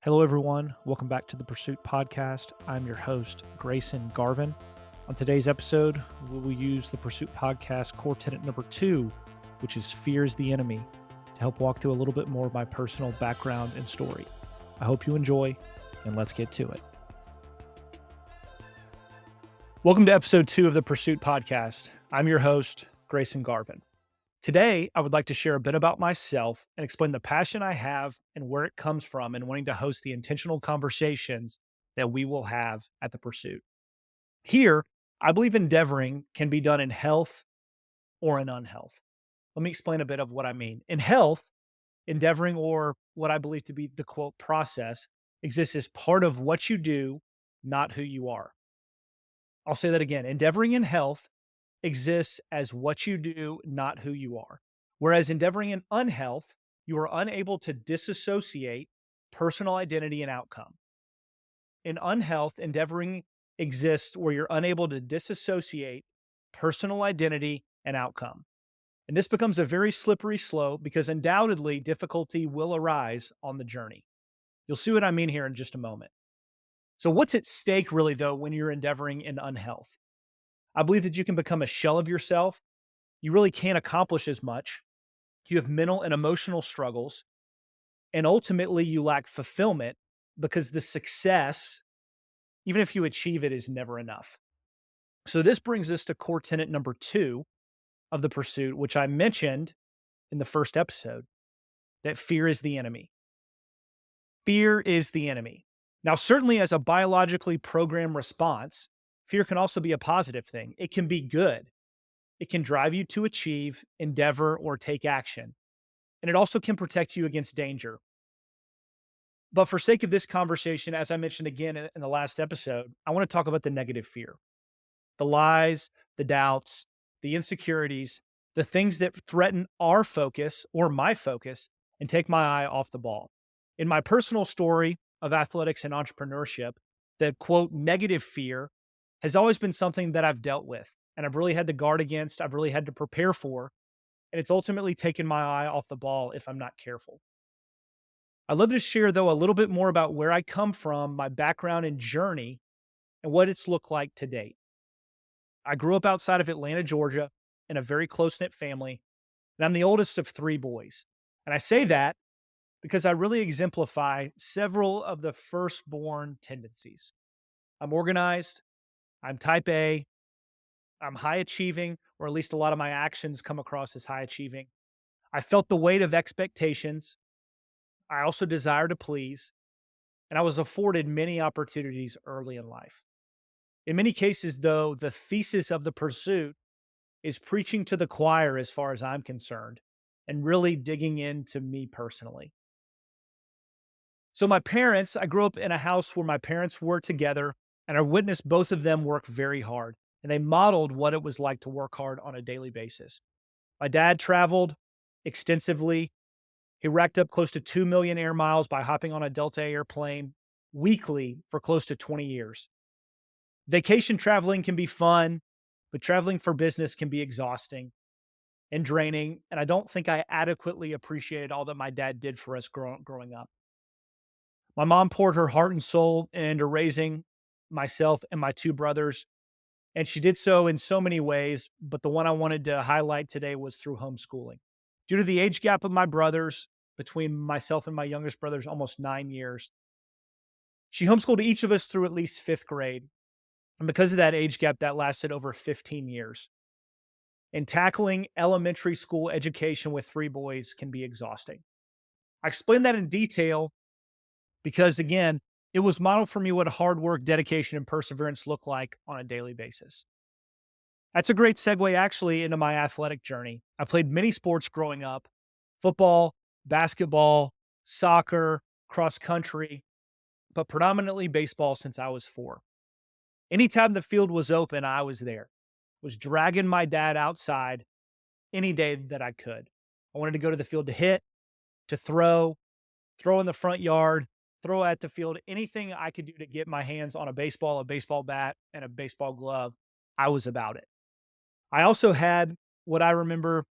Hello, everyone. Welcome back to the Pursuit Podcast. I'm your host, Grayson Garvin. On today's episode, we will use the Pursuit Podcast core tenet number 2, which is fear is the enemy, to help walk through a little bit more of my personal background and story. I hope you enjoy, and let's get to it. Welcome to episode 2 of the Pursuit Podcast. I'm your host, Grayson Garvin. Today, I would like to share a bit about myself and explain the passion I have and where it comes from in wanting to host the intentional conversations that we will have at the Pursuit. Here, I believe endeavoring can be done in health or in unhealth. Let me explain a bit of what I mean. In health, endeavoring, or what I believe to be the quote process, exists as part of what you do, not who you are. I'll say that again. Endeavoring in health exists as what you do, not who you are. Whereas endeavoring in unhealth, you are unable to disassociate personal identity and outcome. In unhealth, endeavoring exists where you're unable to disassociate personal identity and outcome. And this becomes a very slippery slope because undoubtedly difficulty will arise on the journey. You'll see what I mean here in just a moment. So, what's at stake really, though, when you're endeavoring in unhealth? I believe that you can become a shell of yourself. You really can't accomplish as much. You have mental and emotional struggles. And ultimately, you lack fulfillment because the success, even if you achieve it, is never enough. So, this brings us to core tenet number 2 of the pursuit, which I mentioned in the first episode, that fear is the enemy. Fear is the enemy. Now, certainly, as a biologically programmed response, fear can also be a positive thing. It can be good. It can drive you to achieve, endeavor, or take action. And it also can protect you against danger. But for sake of this conversation, as I mentioned again in the last episode, I want to talk about the negative fear, the lies, the doubts, the insecurities, the things that threaten our focus or my focus and take my eye off the ball. In my personal story of athletics and entrepreneurship, the quote negative fear has always been something that I've dealt with and I've really had to guard against, I've really had to prepare for, and it's ultimately taken my eye off the ball if I'm not careful. I'd love to share, though, a little bit more about where I come from, my background and journey, and what it's looked like to date. I grew up outside of Atlanta, Georgia, in a very close knit family, and I'm the oldest of 3 boys. And I say that because I really exemplify several of the firstborn tendencies. I'm organized, I'm type A, I'm high achieving, or at least a lot of my actions come across as high achieving. I felt the weight of expectations. I also desire to please, and I was afforded many opportunities early in life. In many cases, though, the thesis of the pursuit is preaching to the choir as far as I'm concerned and really digging into me personally. So, my parents, I grew up in a house where my parents were together, and I witnessed both of them work very hard, and they modeled what it was like to work hard on a daily basis. My dad traveled extensively. He racked up close to 2 million air miles by hopping on a Delta airplane weekly for close to 20 years. Vacation traveling can be fun, but traveling for business can be exhausting and draining. And I don't think I adequately appreciated all that my dad did for us growing up. My mom poured her heart and soul into raising myself and my 2 brothers, and she did so in so many ways. But the one I wanted to highlight today was through homeschooling. Due to the age gap of my brothers, between myself and my youngest brother's almost 9 years, she homeschooled each of us through at least 5th grade. And because of that age gap, that lasted over 15 years. And tackling elementary school education with 3 boys can be exhausting. I explained that in detail because, again, it was modeled for me what hard work, dedication, and perseverance look like on a daily basis. That's a great segue, actually, into my athletic journey. I played many sports growing up: football, basketball, soccer, cross country, but predominantly baseball since I was 4. Anytime the field was open, I was there. Was dragging my dad outside any day that I could. I wanted to go to the field to hit, to throw in the front yard, throw at the field, anything I could do to get my hands on a baseball bat, and a baseball glove. I was about it. I also had what I remember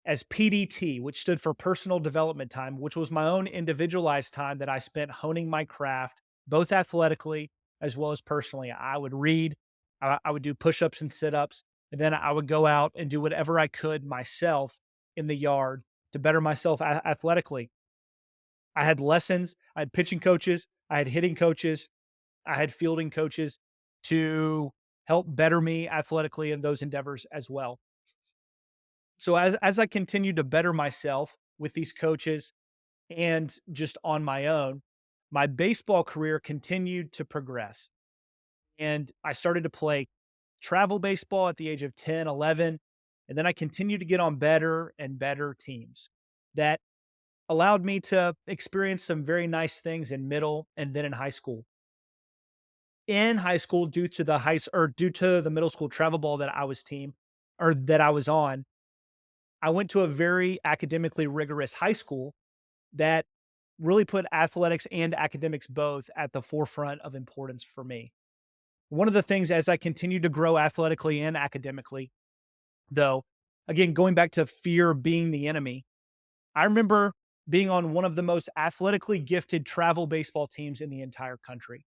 as PDT, which stood for personal development time, which was my own individualized time that I spent honing my craft, both athletically as well as personally. I would read, I would do push ups and sit ups, and then I would go out and do whatever I could myself in the yard to better myself athletically. I had lessons, I had pitching coaches, I had hitting coaches, I had fielding coaches to help better me athletically in those endeavors as well. So as I continued to better myself with these coaches and just on my own, my baseball career continued to progress. And I started to play travel baseball at the age of 10, 11, and then I continued to get on better and better teams that allowed me to experience some very nice things in middle and then in high school. In high school, due to the middle school travel ball that I was team or that I was on, I went to a very academically rigorous high school that really put athletics and academics both at the forefront of importance for me. One of the things as I continued to grow athletically and academically, though, again, going back to fear being the enemy, I remember being on one of the most athletically gifted travel baseball teams in the entire country.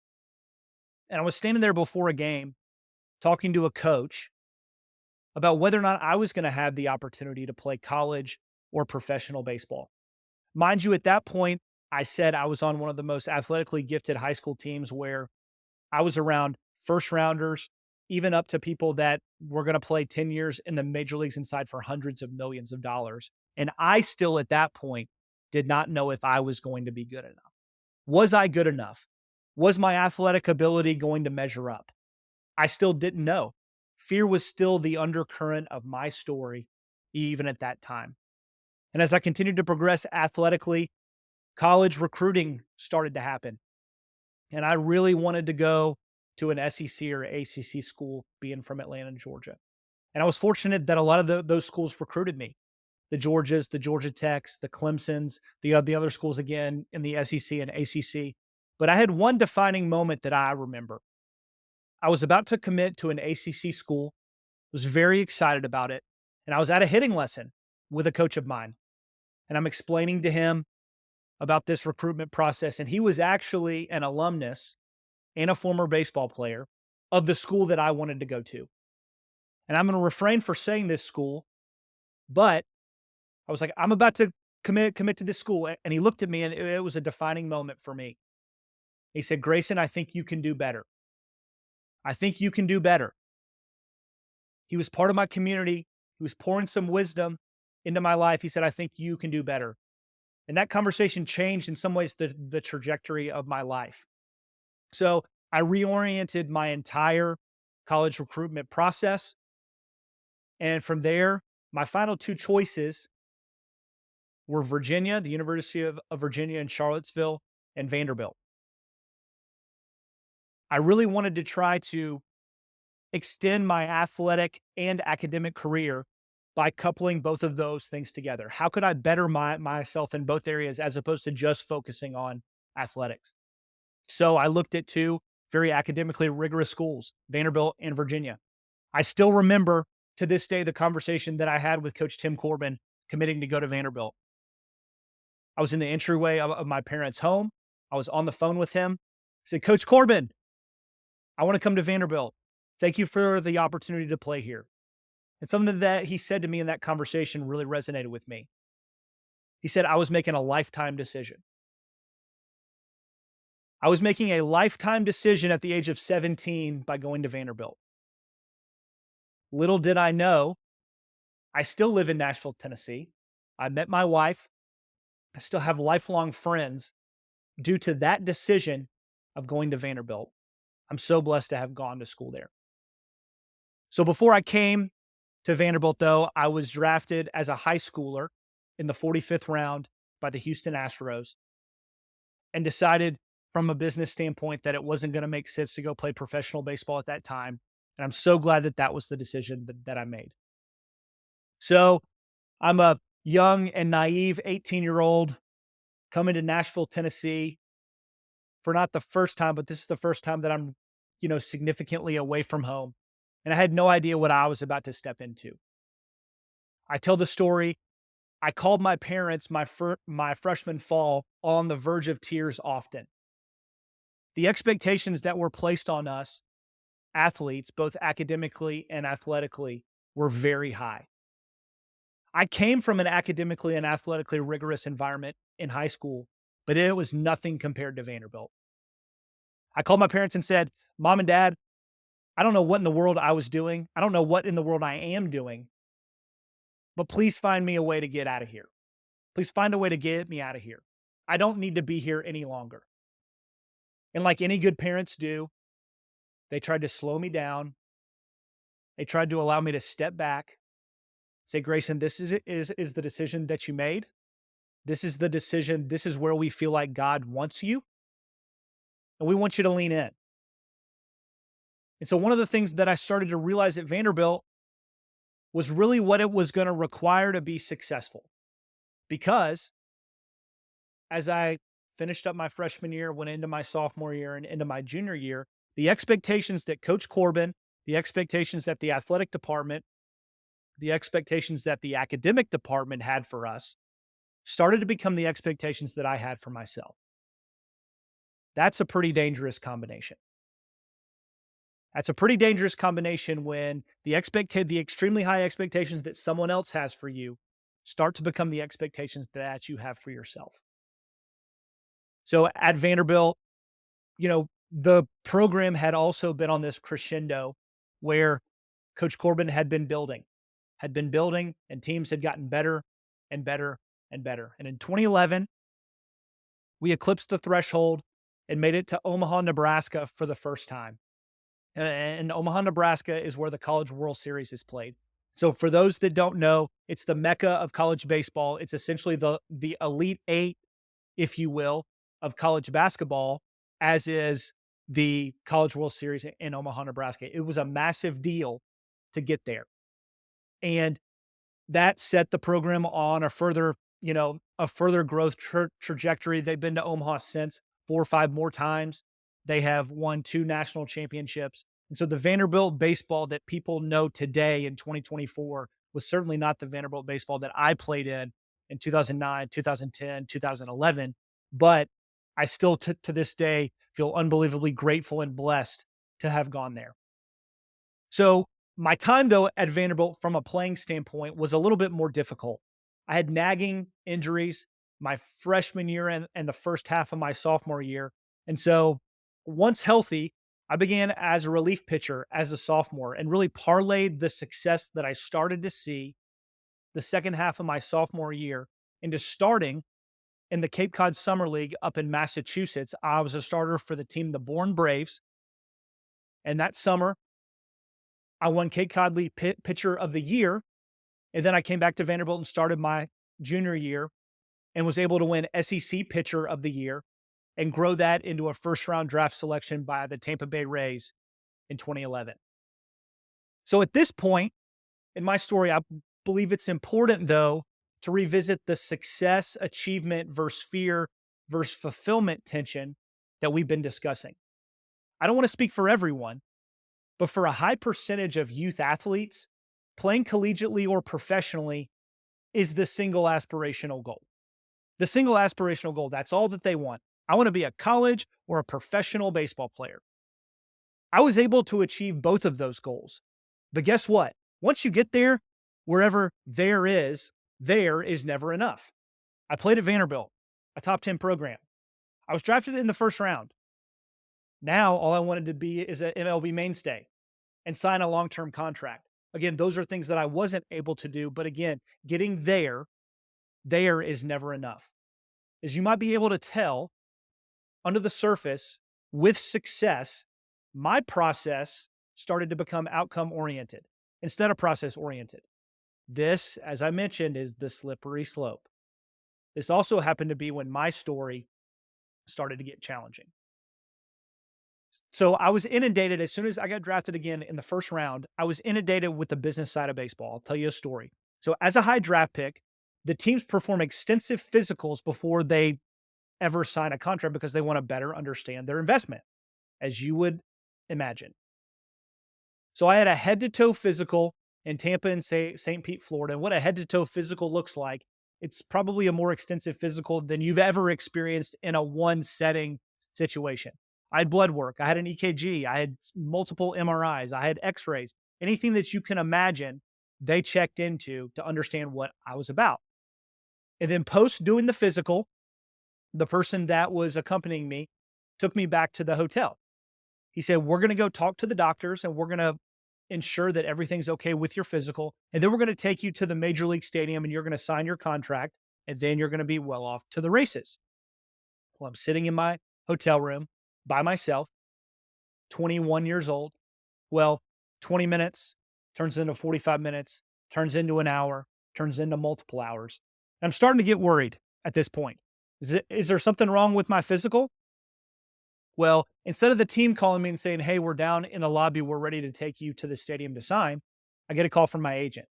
And I was standing there before a game talking to a coach about whether or not I was going to have the opportunity to play college or professional baseball. Mind you, at that point, I said I was on one of the most athletically gifted high school teams where I was around first rounders, even up to people that were going to play 10 years in the major leagues inside for hundreds of millions of dollars. And I still, at that point, did not know if I was going to be good enough. Was I good enough? Was my athletic ability going to measure up? I still didn't know. Fear was still the undercurrent of my story, even at that time. And as I continued to progress athletically, college recruiting started to happen. And I really wanted to go to an SEC or ACC school, being from Atlanta, Georgia. And I was fortunate that a lot of those schools recruited me. The Georgias, the Georgia Techs, the Clemsons, the other schools again in the SEC and ACC. But I had one defining moment that I remember. I was about to commit to an ACC school, was very excited about it, and I was at a hitting lesson with a coach of mine. And I'm explaining to him about this recruitment process. And he was actually an alumnus and a former baseball player of the school that I wanted to go to. And I'm going to refrain for saying this school, but I was like, I'm about to commit to this school. And he looked at me and it was a defining moment for me. He said, Grayson, I think you can do better. I think you can do better. He was part of my community. He was pouring some wisdom into my life. He said, I think you can do better. And that conversation changed in some ways the trajectory of my life. So I reoriented my entire college recruitment process. And from there, my final two choices were Virginia, the University of Virginia in Charlottesville, and Vanderbilt. I really wanted to try to extend my athletic and academic career by coupling both of those things together. How could I better myself in both areas as opposed to just focusing on athletics? So I looked at two very academically rigorous schools, Vanderbilt and Virginia. I still remember to this day the conversation that I had with Coach Tim Corbin committing to go to Vanderbilt. I was in the entryway of my parents' home. I was on the phone with him. I said, Coach Corbin, I want to come to Vanderbilt. Thank you for the opportunity to play here. And something that he said to me in that conversation really resonated with me. He said, I was making a lifetime decision. I was making a lifetime decision at the age of 17 by going to Vanderbilt. Little did I know, I still live in Nashville, Tennessee. I met my wife. I still have lifelong friends due to that decision of going to Vanderbilt. I'm so blessed to have gone to school there. So before I came to Vanderbilt, though, I was drafted as a high schooler in the 45th round by the Houston Astros and decided from a business standpoint that it wasn't going to make sense to go play professional baseball at that time. And I'm so glad that that was the decision that I made. So I'm a young and naive 18-year-old coming to Nashville, Tennessee for not the first time, but this is the first time that I'm, significantly away from home. And I had no idea what I was about to step into. I tell the story I called my parents my freshman fall on the verge of tears often. The expectations that were placed on us athletes, both academically and athletically, were very high. I came from an academically and athletically rigorous environment in high school, but it was nothing compared to Vanderbilt. I called my parents and said, "Mom and Dad, I don't know what in the world I was doing. I don't know what in the world I am doing, but please find me a way to get out of here. Please find a way to get me out of here. I don't need to be here any longer." And like any good parents do, they tried to slow me down. They tried to allow me to step back, say, "Grayson, this is the decision that you made. This is the decision. This is where we feel like God wants you, and we want you to lean in." And so one of the things that I started to realize at Vanderbilt was really what it was going to require to be successful. Because as I finished up my freshman year, went into my sophomore year and into my junior year, the expectations that Coach Corbin, the expectations that the athletic department, the expectations that the academic department had for us started to become the expectations that I had for myself. That's a pretty dangerous combination. That's a pretty dangerous combination when the extremely high expectations that someone else has for you start to become the expectations that you have for yourself. So at Vanderbilt, the program had also been on this crescendo where Coach Corbin had been building, and teams had gotten better and better and better. And in 2011, we eclipsed the threshold and made it to Omaha, Nebraska for the first time. And Omaha, Nebraska is where the College World Series is played. So for those that don't know, it's the mecca of college baseball. It's essentially the elite eight, if you will, of college basketball, as is the College World Series in Omaha, Nebraska. It was a massive deal to get there. And that set the program on a further growth trajectory. They've been to Omaha since 4 or 5 more times. They have won 2 national championships. And so the Vanderbilt baseball that people know today in 2024 was certainly not the Vanderbilt baseball that I played in 2009, 2010, 2011. But I still, to this day, feel unbelievably grateful and blessed to have gone there. So my time, though, at Vanderbilt from a playing standpoint was a little bit more difficult. I had nagging injuries my freshman year and the first half of my sophomore year. And so once healthy, I began as a relief pitcher as a sophomore and really parlayed the success that I started to see the second half of my sophomore year into starting in the Cape Cod Summer League up in Massachusetts. I was a starter for the team, the Bourne Braves. And that summer, I won Cape Cod League Pitcher of the Year. And then I came back to Vanderbilt and started my junior year and was able to win SEC Pitcher of the Year and grow that into a first round draft selection by the Tampa Bay Rays in 2011. So at this point in my story, I believe it's important, though, to revisit the success, achievement versus fear versus fulfillment tension that we've been discussing. I don't want to speak for everyone, but for a high percentage of youth athletes, playing collegiately or professionally is the single aspirational goal. The single aspirational goal, that's all that they want. I want to be a college or a professional baseball player. I was able to achieve both of those goals. But guess what? Once you get there, wherever there is never enough. I played at Vanderbilt, a top 10 program. I was drafted in the first round. Now, all I wanted to be is an MLB mainstay and sign a long-term contract. Again, those are things that I wasn't able to do. But again, getting there is never enough. As you might be able to tell, under the surface, with success, my process started to become outcome oriented instead of process oriented. This, as I mentioned, is the slippery slope. This also happened to be when my story started to get challenging. So I was inundated as soon as I got drafted again in the first round. I was inundated with the business side of baseball. I'll tell you a story. So as a high draft pick, the teams perform extensive physicals before they ever sign a contract because they want to better understand their investment, as you would imagine. So I had a head to toe physical in Tampa and St. Pete, Florida. And what a head to toe physical looks like It's probably a more extensive physical than you've ever experienced in a one setting situation. I had blood work, I had an EKG, I had multiple MRIs, I had x rays, anything that you can imagine, they checked into to understand what I was about. And then, post doing the physical, the person that was accompanying me took me back to the hotel. He said, "We're going to go talk to the doctors and we're going to ensure that everything's okay with your physical. And then we're going to take you to the major league stadium and you're going to sign your contract. And then you're going to be well off to the races." Well, I'm sitting in my hotel room by myself, 21 years old. Well, 20 minutes turns into 45 minutes, turns into an hour, turns into multiple hours. I'm starting to get worried at this point. Is there something wrong with my physical? Well, instead of the team calling me and saying, "Hey, we're down in the lobby. We're ready to take you to the stadium to sign," I get a call from my agent.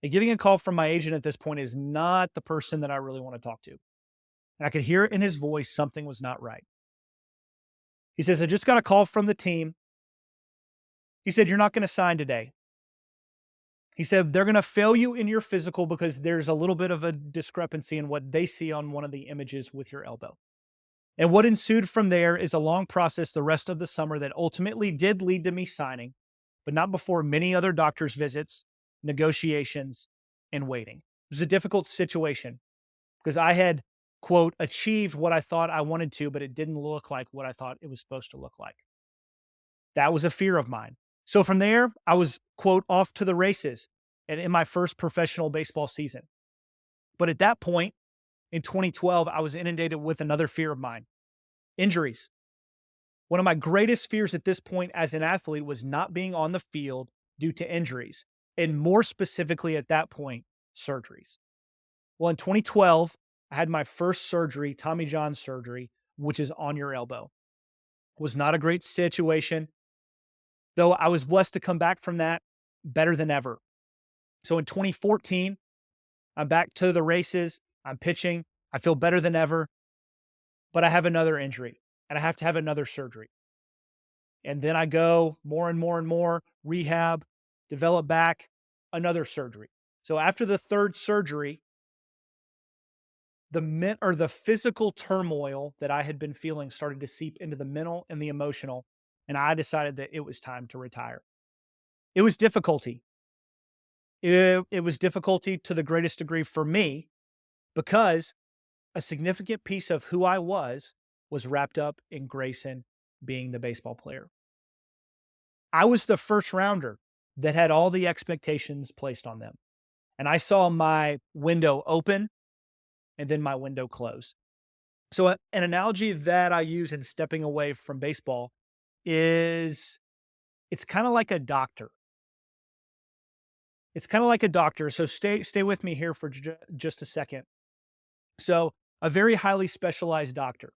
And getting a call from my agent at this point is not the person that I really want to talk to. And I could hear it in his voice, something was not right. He says, "I just got a call from the team." He said, "You're not going to sign today." He said, "They're going to fail you in your physical because there's a little bit of a discrepancy in what they see on one of the images with your elbow." And what ensued from there is a long process the rest of the summer that ultimately did lead to me signing, but not before many other doctor's visits, negotiations, and waiting. It was a difficult situation because I had, quote, achieved what I thought I wanted to, but it didn't look like what I thought it was supposed to look like. That was a fear of mine. So from there, I was, quote, off to the races and in my first professional baseball season. But at that point in 2012, I was inundated with another fear of mine: injuries. One of my greatest fears at this point as an athlete was not being on the field due to injuries, and more specifically at that point, surgeries. Well, in 2012, I had my first surgery, Tommy John surgery, which is on your elbow. It was not a great situation, though I was blessed to come back from that better than ever. So in 2014, I'm back to the races. I'm pitching. I feel better than ever, but I have another injury and I have to have another surgery. And then I go more and more and more rehab, develop back, another surgery. So after the third surgery, the physical turmoil that I had been feeling started to seep into the mental and the emotional, and I decided that it was time to retire. It was difficulty. It was difficulty to the greatest degree for me because a significant piece of who I was wrapped up in Grayson being the baseball player. I was the first rounder that had all the expectations placed on them. And I saw my window open and then my window close. So, an analogy that I use in stepping away from baseball is it's kind of like a doctor. It's kind of like a doctor. So, stay with me here for just a second. So, a very highly specialized doctor,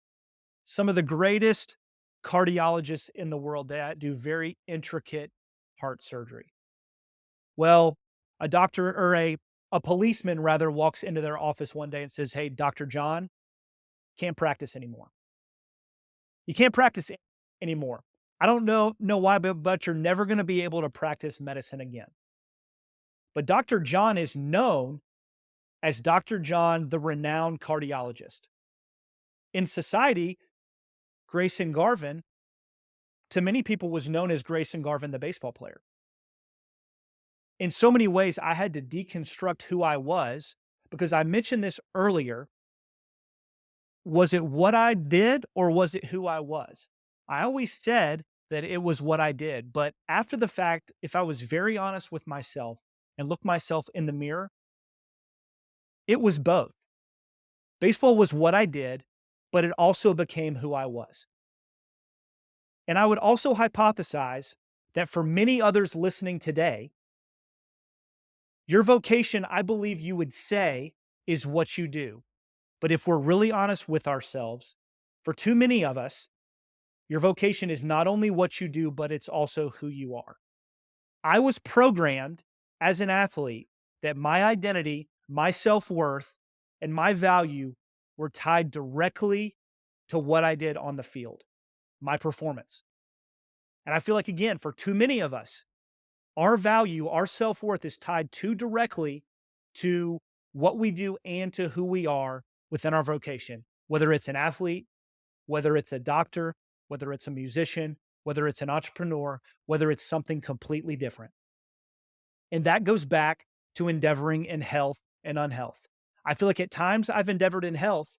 some of the greatest cardiologists in the world that do very intricate heart surgery. Well, a doctor or a policeman rather walks into their office one day and says, "Hey, Dr. John, can't practice anymore. You can't practice anymore. I don't know why, but you're never going to be able to practice medicine again." But Dr. John is known as Dr. John, the renowned cardiologist. In society, Grayson Garvin, to many people, was known as Grayson Garvin, the baseball player. In so many ways, I had to deconstruct who I was because I mentioned this earlier. Was it what I did or was it who I was? I always said that it was what I did, but after the fact, if I was very honest with myself and looked myself in the mirror, it was both. Baseball was what I did, but it also became who I was. And I would also hypothesize that for many others listening today, your vocation, I believe you would say, is what you do. But if we're really honest with ourselves, for too many of us, your vocation is not only what you do, but it's also who you are. I was programmed as an athlete that my identity, my self worth, and my value were tied directly to what I did on the field, my performance. And I feel like, again, for too many of us, our value, our self worth is tied too directly to what we do and to who we are within our vocation, whether it's an athlete, whether it's a doctor, whether it's a musician, whether it's an entrepreneur, whether it's something completely different. And that goes back to endeavoring in health and unhealth. I feel like at times I've endeavored in health,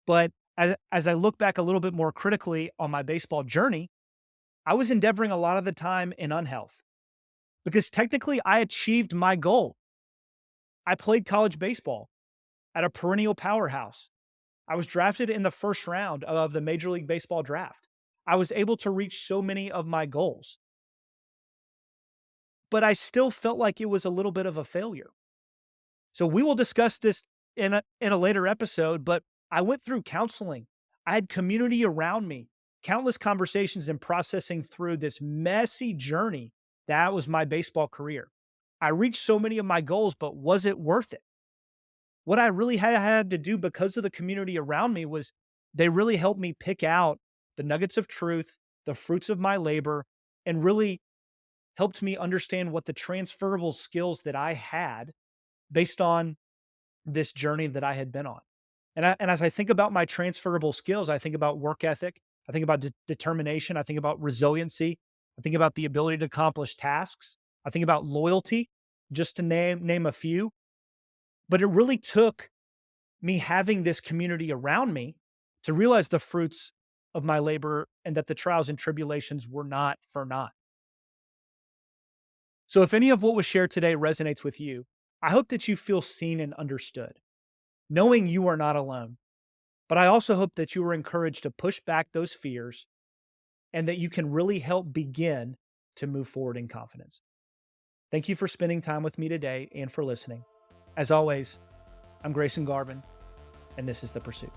but as I look back a little bit more critically on my baseball journey, I was endeavoring a lot of the time in unhealth because technically I achieved my goal. I played college baseball at a perennial powerhouse. I was drafted in the first round of the Major League Baseball draft. I was able to reach so many of my goals, but I still felt like it was a little bit of a failure. So we will discuss this in a later episode, but I went through counseling. I had community around me, countless conversations and processing through this messy journey that was my baseball career. I reached so many of my goals, but was it worth it? What I really had to do because of the community around me was they really helped me pick out the nuggets of truth, the fruits of my labor, and really helped me understand what the transferable skills that I had based on this journey that I had been on. And as I think about my transferable skills, I think about work ethic, I think about determination, I think about resiliency, I think about the ability to accomplish tasks, I think about loyalty, just to name a few. But it really took me having this community around me to realize the fruits of my labor and that the trials and tribulations were not for naught. So if any of what was shared today resonates with you, I hope that you feel seen and understood, knowing you are not alone. But I also hope that you are encouraged to push back those fears and that you can really help begin to move forward in confidence. Thank you for spending time with me today and for listening. As always, I'm Grayson Garvin, and this is The Pursuit.